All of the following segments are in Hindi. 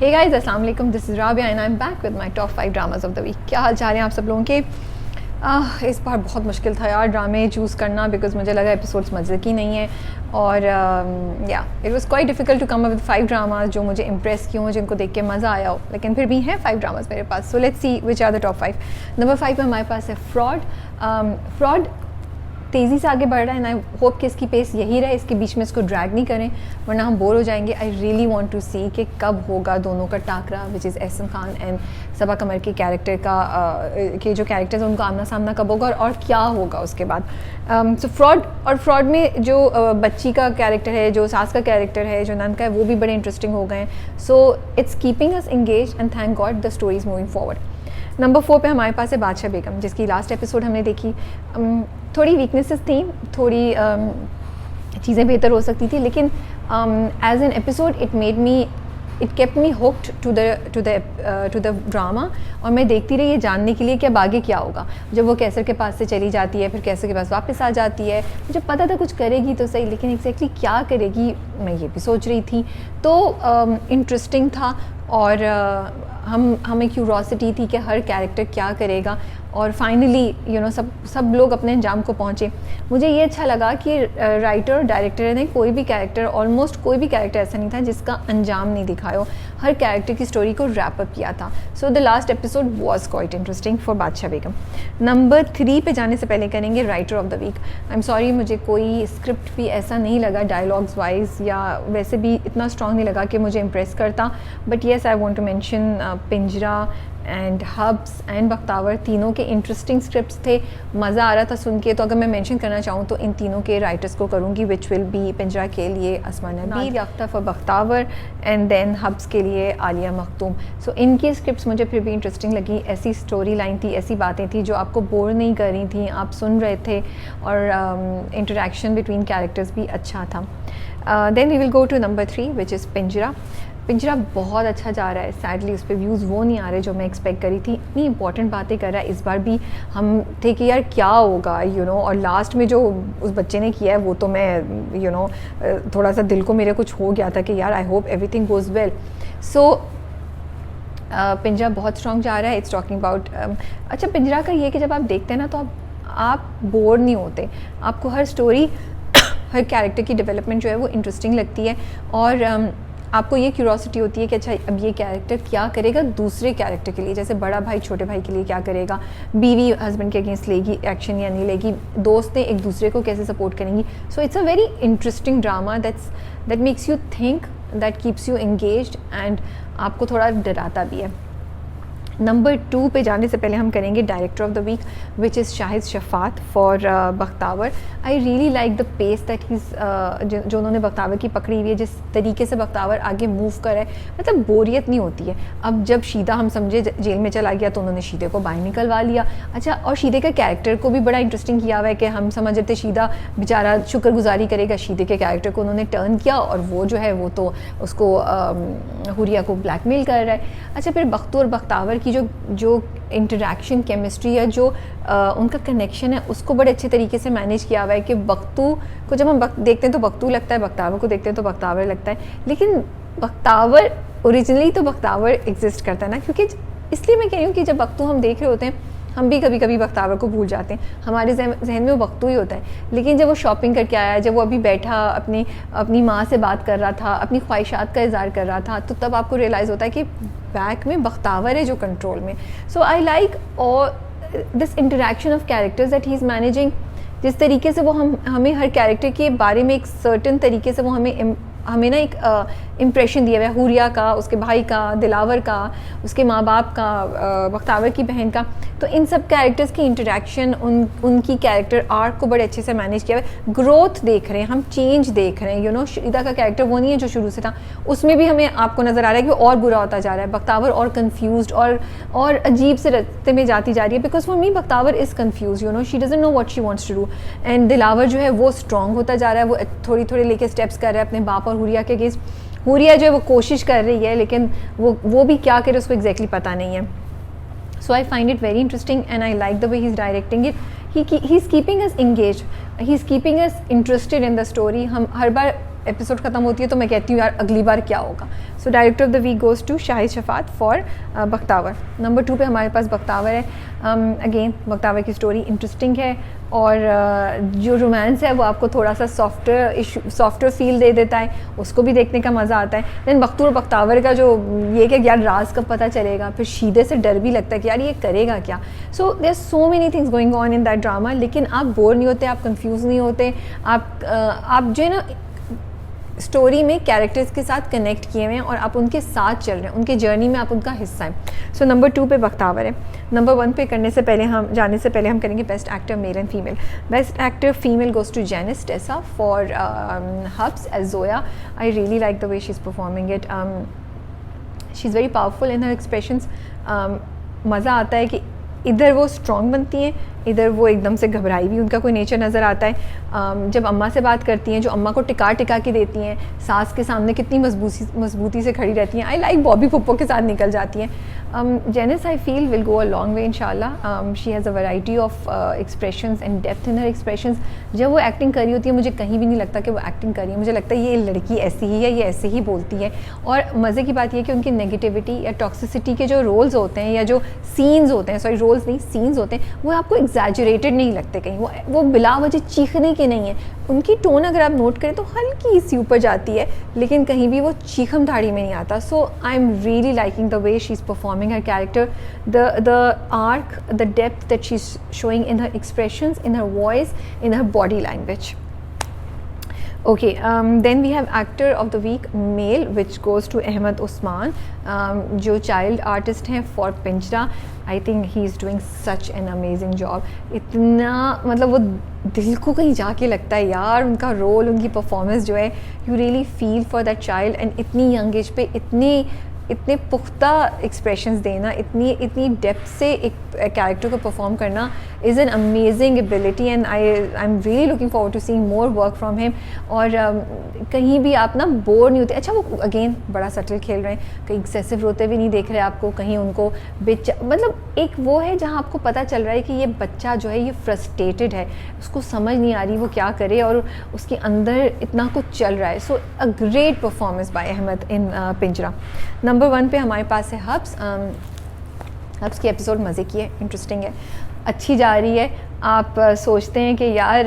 हे गाइस, अस्सलाम वालेकुम, this is Rabia and I am back with my top 5 dramas of the week. क्या हाल चाल है आप सब लोगों के? इस बार बहुत मुश्किल था यार ड्रामे चूज़ करना, बिकॉज मुझे लगा एपिसोड्स मज़े की नहीं है और या it was quite difficult to come up with 5 dramas जो मुझे इंप्रेस किए हों, जिनको देख के मज़ा आया हो, लेकिन फिर भी हैं 5 ड्रामास मेरे पास। So let's see which are the top 5। Number 5 पे हमारे पास है फ्रॉड। तेज़ी से आगे बढ़ रहा है एंड आई होप कि इसकी पेस यही रहे, इसके बीच में इसको ड्रैग नहीं करें वरना हम बोर हो जाएंगे। I really want to see कि कब होगा दोनों का टाकरा, which is Ahsan Khan and Saba Qamar के कैरेक्टर का के जो कैरेक्टर्स हैं उनका आमना सामना कब होगा और क्या होगा उसके बाद। सो फ्रॉड में जो बच्ची का कैरेक्टर है, जो सास का कैरेक्टर है, जो नन का है, वो भी बड़े इंटरेस्टिंग हो गए हैं। So it's keeping us engage and thank God the story is moving forward. Number 4 पे हमारे पास है बादशाह बेगम, जिसकी लास्ट एपिसोड हमने देखी। थोड़ी वीकनेसेस थी, थोड़ी चीज़ें बेहतर हो सकती थी, लेकिन as an episode it kept me hooked to the drama और मैं देखती रही ये जानने के लिए कि अब आगे क्या होगा। जब वो कैसर के पास से चली जाती है, फिर कैसर के पास वापस आ जाती है, मुझे पता था कुछ करेगी तो सही, लेकिन एग्जैक्टली क्या करेगी मैं ये भी सोच रही थी। तो इंटरेस्टिंग था और हमें क्यूरोसिटी थी कि हर कैरेक्टर क्या करेगा और फाइनली सब लोग अपने अंजाम को पहुँचे। मुझे ये अच्छा लगा कि राइटर और डायरेक्टर ने ऑलमोस्ट कोई भी कैरेक्टर ऐसा नहीं था जिसका अंजाम नहीं दिखाया हो, हर कैरेक्टर की स्टोरी को रैप अप किया था। So the last episode was quite interesting for Badshah Begum. Number 3 पे जाने से पहले करेंगे writer of the week. I am sorry, मुझे कोई स्क्रिप्ट भी ऐसा नहीं लगा डायलॉग्स वाइज या वैसे भी इतना स्ट्रॉन्ग नहीं लगा कि मुझे इम्प्रेस करता, but yes I want to mention Pinjra and Hubs and Bakhtawar, तीनों के इंटरेस्टिंग स्क्रिप्ट्स थे, मज़ा आ रहा था सुन के। तो अगर मैं मेंशन करना चाहूँ तो इन तीनों के राइटर्स को करूँगी, विच विल बी पिंजरा के लिए Asma Nabeel, Yafta for Bakhtawar and then Habs के लिए आलिया मखतूम। सो इनकी स्क्रिप्ट्स मुझे फिर भी इंटरेस्टिंग लगी, ऐसी स्टोरी लाइन थी, ऐसी बातें थी जो आपको बोर नहीं कर रही थी, आप सुन रहे थे और इंटरेक्शन बिटवीन कैरेक्टर्स भी अच्छा था। Then we will go to number 3 which is Pinjra. Pinjra बहुत अच्छा जा रहा है, सैडली उस पर व्यूज़ वो नहीं आ रहे जो मैं एक्सपेक्ट करी थी। इतनी इंपॉर्टेंट बातें कर रहा है, इस बार भी हम थे कि यार क्या होगा और लास्ट में जो उस बच्चे ने किया है वो तो मैं थोड़ा सा दिल को मेरे कुछ हो गया था कि यार I hope everything goes well. So Pinjra बहुत स्ट्रॉन्ग जा रहा है। इट्स टॉकिंग अबाउट अच्छा, पिंजरा का ये कि जब आप देखते हैं ना तो आप बोर नहीं होते, आपको हर स्टोरी हर कैरेक्टर की डेवलपमेंट जो है वो इंटरेस्टिंग लगती है और आपको ये क्यूरोसिटी होती है कि अच्छा अब ये कैरेक्टर क्या करेगा दूसरे कैरेक्टर के लिए, जैसे बड़ा भाई छोटे भाई के लिए क्या करेगा, बीवी हस्बैंड के अगेंस्ट लेगी एक्शन या नहीं लेगी, दोस्तें एक दूसरे को कैसे सपोर्ट करेंगी। So it's a very interesting drama that makes you think, that keeps you engaged and आपको थोड़ा डराता भी है। नंबर 2 पे जाने से पहले हम करेंगे director of the week, which is Shahid Shafaat for Bakhtawar. I really like the pace that जो उन्होंने बख्तावर की पकड़ी हुई है, जिस तरीके से बख्तावर आगे मूव कर रहा है, मतलब बोरियत नहीं होती है। अब जब शीदा हम समझे जेल में चला गया तो उन्होंने शीदे को बाहर निकलवा लिया। अच्छा, और शीदे का कैरेक्टर को भी बड़ा इंटरेस्टिंग किया हुआ है कि हम समझ रहे थे शीदा बेचारा शुक्रगुजारी करेगा, शीदे के कैरेक्टर को उन्होंने टर्न किया और वो जो है वो तो उसको हुरिया को ब्लैकमेल कर रहा है। अच्छा, फिर बख्तू और बख्तावर की जो इंटरेक्शन, केमिस्ट्री या जो उनका कनेक्शन है उसको बड़े अच्छे तरीके से मैनेज किया हुआ है कि बख्तू को जब हम देखते हैं तो बख्तू लगता है, बख्तावर को देखते हैं तो बख्तावर लगता है, लेकिन बख्तावर ओरिजिनली तो बख्तावर एग्जिस्ट करता है ना, क्योंकि इसलिए मैं कह रही हूँ कि जब बख्तू हम देख रहे होते हैं हम भी कभी कभी बख्तावर को भूल जाते हैं, हमारे जहन में वो बख्तू ही होता है। लेकिन जब वो शॉपिंग करके आया, जब वो अभी बैठा अपनी माँ से बात कर रहा था, अपनी ख्वाहिशात का इज़हार कर रहा था, तो तब आपको रियलाइज़ होता है कि बैक में बख्तावर है जो कंट्रोल में। सो आई लाइक और this interaction of characters that he is managing, जिस तरीके से वो हमें हर कैरेक्टर के बारे में एक सर्टन तरीके से वो हमें ना एक इम्प्रेशन दिया हुआ है, हुरिया का, उसके भाई का, दिलावर का, उसके माँ बाप का, बख्तावर की बहन का। तो इन सब कैरेक्टर्स की इंटरेक्शन, उनकी कैरेक्टर आर्क को बड़े अच्छे से मैनेज किया हुआ है। ग्रोथ देख रहे हैं हम, चेंज देख रहे हैं। शीदा का कैरेक्टर वो नहीं है जो शुरू से था, उसमें भी हमें आपको नज़र आ रहा है कि और बुरा होता जा रहा है, बख्तावर और कन्फ्यूज़ड और अजीब से रास्ते में जाती जा रही है। Because for me Bakhtawar is confuse, she doesn't know what she wants to do and Dilawar जो है वो स्ट्रॉन्ग होता जा रहा है, वो थोड़ी थोड़ी लेके स्टेप्स कर रहा है अपने बाप और हुरिया के अगेंस्ट। हुरिया जो है वो कोशिश कर रही है, लेकिन वो भी क्या करे उसको एग्जैक्टली पता नहीं है। So I find it very interesting and I like the way he's directing it. He's keeping us engaged. He's keeping us interested in the story. हम हर बार एपिसोड ख़त्म होती है तो मैं कहती हूँ यार अगली बार क्या होगा. So director of the week goes to Shahid Shafaat for Bakhtawar. Number 2 पे हमारे पास बख्तावर है. अगेन बख्तावर की स्टोरी इंटरेस्टिंग है और जो रोमांस है वो आपको थोड़ा सा सॉफ्टर फील दे देता है, उसको भी देखने का मज़ा आता है. दैन बख्तावर का जो ये कि यार राज कब पता चलेगा, फिर शीदे से डर भी लगता है कि यार ये करेगा क्या. So there so many things going on in that drama, लेकिन आप बोर नहीं होते, आप कंफ्यूज नहीं होते, आप जो है ना स्टोरी में कैरेक्टर्स के साथ कनेक्ट किए हुए हैं और आप उनके साथ चल रहे हैं, उनके जर्नी में आप उनका हिस्सा हैं. सो नंबर 2 पे बख्तावर है. नंबर 1 पे जाने से पहले हम करेंगे best actor male and female. Best actor female goes to Janice Tessa for Hubs as Zoya. I really like the way she is performing it. She is very powerful in her expressions. मज़ा आता है कि इधर वो स्ट्रॉन्ग बनती हैं, इधर वो एकदम से घबराई भी उनका कोई नेचर नज़र आता है. जब अम्मा से बात करती हैं, जो अम्मा को टिका के देती हैं, सास के सामने कितनी मजबूती से खड़ी रहती हैं. आई लाइक बॉबी पुप्पो के साथ निकल जाती हैं. जेनिस I feel will go a long way इंशाल्लाह. She has a variety of expressions and depth in her expressions. जब वो एक्टिंग कर रही होती है मुझे कहीं भी नहीं लगता कि वो एक्टिंग कर रही है, मुझे लगता है ये लड़की ऐसी ही है, ये ऐसे ही बोलती है. और मज़े की बात यह कि उनकी नेगेटिविटी या टॉक्सिसिटी के जो रोल्स होते हैं या जो सीन्स होते हैं, सॉरी रोल्स नहीं सीन्स होते हैं, वो आपको एग्जैजरेटेड नहीं लगते कहीं. वो बिला वजह चीखने के नहीं है. उनकी टोन अगर आप नोट करें तो हल्की सी ऊपर जाती है, लेकिन कहीं भी वो चीखम धाड़ी में नहीं आता. So I am really liking the way she is performing her character, the arc, the depth that she is showing in her expressions, in her voice, in her body language. Okay, then we have actor of the week male, which goes to Ahmed Usman, जो child artist हैं for Pinjra. I think he is doing such an amazing job. इतना मतलब वो दिल को कहीं जाके लगता है यार उनका रोल, उनकी परफॉर्मेंस जो है, you really feel for that child. and इतनी यंग एज पे इतने पुख्ता एक्सप्रेशंस देना, इतनी डेप्थ से एक कैरेक्टर को परफॉर्म करना is an amazing ability. And I am really looking forward to seeing more work from him. और कहीं भी आप ना बोर नहीं होते. अच्छा वो अगेन बड़ा सटल खेल रहे हैं, कहीं एक्सेसिव रोते भी नहीं देख रहे आपको, कहीं उनको मतलब एक वो है जहाँ आपको पता चल रहा है कि ये बच्चा जो है ये फ्रस्ट्रेटेड है, उसको समझ नहीं आ रही वो क्या करे और उसके अंदर इतना कुछ चल रहा है. So a great performance by Ahmed in Pinjra. Number 1 पे हमारे पास है हब्स. हब्स की एपिसोड मज़े की है, इंटरेस्टिंग है, अच्छी जा रही है. आप सोचते हैं कि यार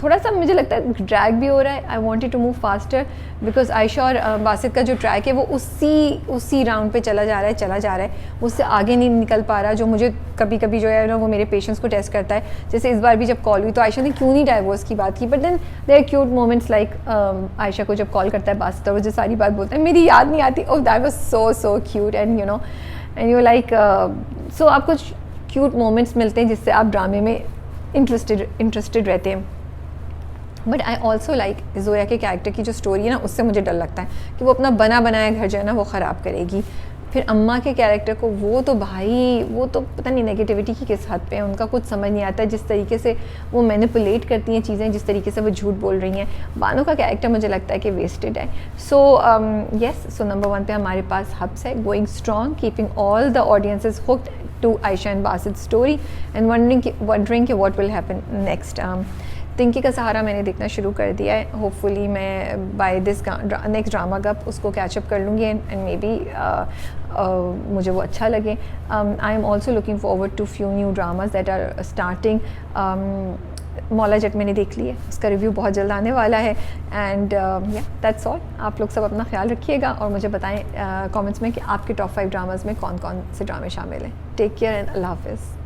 थोड़ा सा मुझे लगता है ड्रैग भी हो रहा है. I wanted to move faster because Ayesha और बासित का जो ट्रैक है वो उसी राउंड पे चला जा रहा है, उससे आगे नहीं निकल पा रहा, जो मुझे कभी कभी जो है ना वो मेरे पेशेंस को टेस्ट करता है. जैसे इस बार भी जब कॉल हुई तो आयशा ने क्यों नहीं डाइवोर्स की बात की, but then there are cute moments like Ayesha को जब कॉल करता है बासित और वो जो सारी बात बोलता है मेरी याद नहीं आती. Oh that was so cute and you like so आपको क्यूट मोमेंट्स मिलते हैं जिससे आप ड्रामे में इंटरेस्टेड रहते हैं. But I also like Zoya के कैरेक्टर की जो स्टोरी है ना, उससे मुझे डर लगता है कि वो अपना बनाया घर जो है ना वो ख़राब करेगी. फिर अम्मा के कैरेक्टर को वो तो पता नहीं नेगेटिविटी की किस हद पे है, उनका कुछ समझ नहीं आता जिस तरीके से वो मैनिपुलेट करती हैं चीज़ें, जिस तरीके से वो झूठ बोल रही हैं. बानो का कैरेक्टर मुझे लगता है कि वेस्टेड है. सो नंबर 1 पे हमारे पास हब्स है, going strong, keeping all the audiences hooked to Aisha and Basid's story and wondering what will happen next. तिंकी का सहारा मैंने देखना शुरू कर दिया है. होपफुली मैं by this next drama cup उसको कैचअप कर लूँगी एंड मे बी मुझे वो अच्छा लगे. I am also looking forward to few new dramas that are starting. Maula Jatt मैंने देख ली है, उसका रिव्यू बहुत जल्द आने वाला है. एंड या दैट्स ऑल. आप लोग सब अपना ख्याल रखिएगा और मुझे बताएं कमेंट्स में कि आपके टॉप 5 ड्रामाज में कौन कौन से ड्रामे शामिल हैं. टेक केयर एंड अल्लाह हाफिज़.